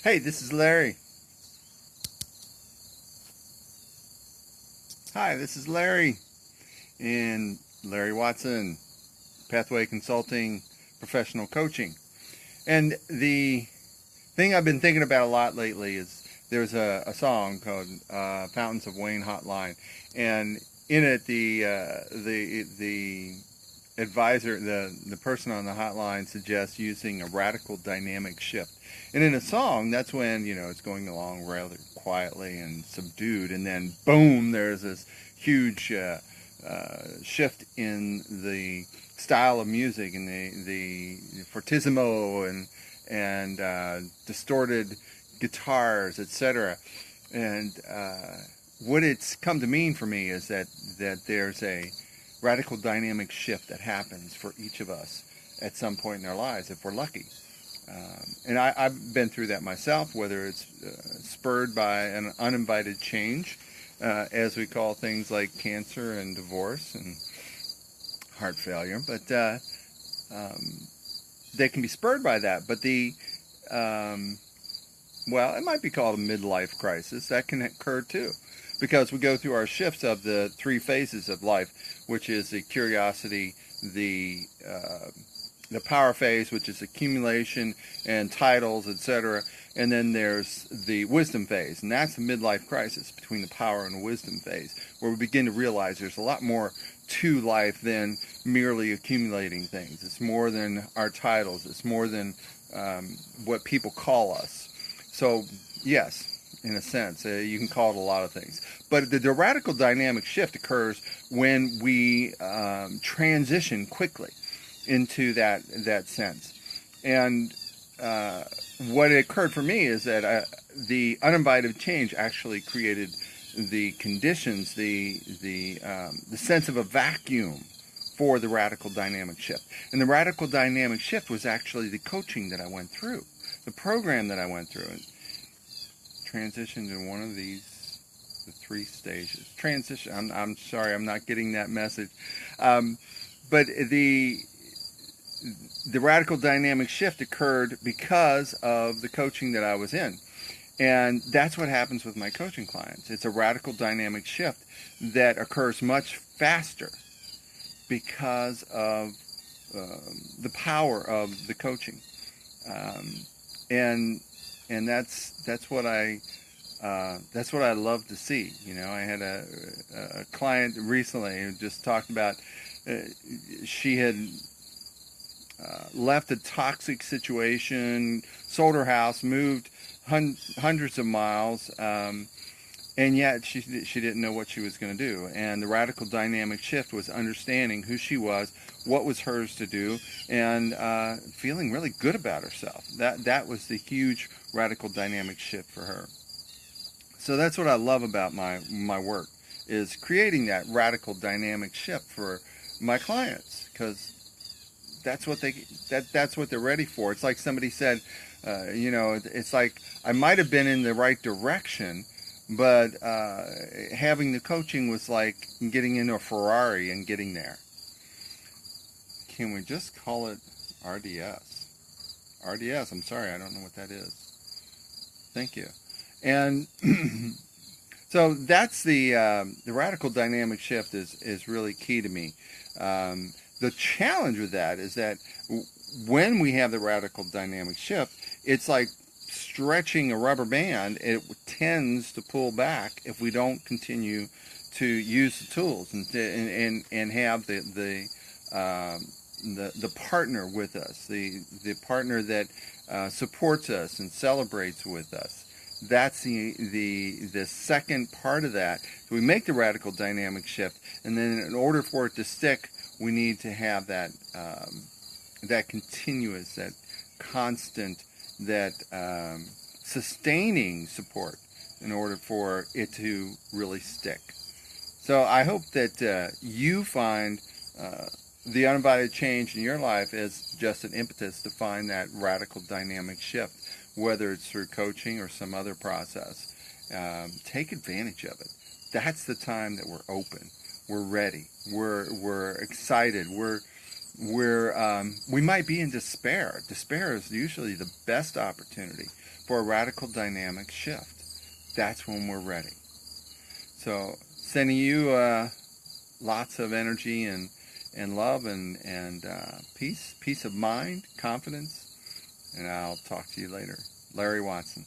Hey, this is Larry. Hi, this is Larry and Larry Watson, Pathway Consulting, Professional Coaching. And the thing I've been thinking about a lot lately is there's a song called Fountains of Wayne Hotline, and in it the advisor, the person on the hotline suggests using a radical dynamic shift. And in a song, that's when, it's going along rather quietly and subdued, and then boom, there's this huge shift in the style of music and the fortissimo and distorted guitars, etc. And what it's come to mean for me is that there's a radical dynamic shift that happens for each of us at some point in our lives if we're lucky. And I've been through that myself, whether it's spurred by an uninvited change, as we call things like cancer and divorce and heart failure. But they can be spurred by that. But well, it might be called a midlife crisis. That can occur too, because we go through our shifts of the three phases of life, which is the curiosity, the power phase, which is accumulation and titles, etc. And then there's the wisdom phase, and that's the midlife crisis between the power and wisdom phase, where we begin to realize there's a lot more to life than merely accumulating things. It's more than our titles. It's more than what people call us. So, yes, in a sense, you can call it a lot of things. But the radical dynamic shift occurs when we transition quickly into that sense. And what occurred for me is that the uninvited change actually created the conditions, the sense of a vacuum for the radical dynamic shift. And the radical dynamic shift was actually the coaching that I went through, the program that I went through, and transitioned in one of the three stages. Transition. I'm sorry, I'm not getting that message. But the radical dynamic shift occurred because of the coaching that I was in. And that's what happens with my coaching clients. It's a radical dynamic shift that occurs much faster because of the power of the coaching. And that's what I love to see. I had a client recently who just talked about she had left a toxic situation, sold her house, moved hundreds of miles, and yet she didn't know what she was going to do. And the radical dynamic shift was understanding who she was, what was hers to do, and feeling really good about herself. That was the huge radical dynamic shift for her. So that's what I love about my work, is creating that radical dynamic shift for my clients, because that's what they're ready for. It's like somebody said, it's like I might have been in the right direction, but having the coaching was like getting into a Ferrari and getting there. Can we just call it RDS? RDS, I'm sorry, I don't know what that is. Thank you. And so that's the radical dynamic shift is really key to me. The challenge with that is that when we have the radical dynamic shift, it's like stretching a rubber band. It tends to pull back if we don't continue to use the tools and have the partner with us, the partner that supports us and celebrates with us. That's the second part of that. So we make the radical dynamic shift, and then in order for it to stick, we need to have that continuous, that constant, that sustaining support in order for it to really stick. So I hope that you find the uninvited change in your life as just an impetus to find that radical dynamic shift, whether it's through coaching or some other process. Take advantage of it. That's the time that we're open. We're ready. We're excited. we might be in despair. Despair is usually the best opportunity for a radical dynamic shift. That's when we're ready. So sending you lots of energy and love and peace of mind, confidence, and I'll talk to you later. Larry Watson.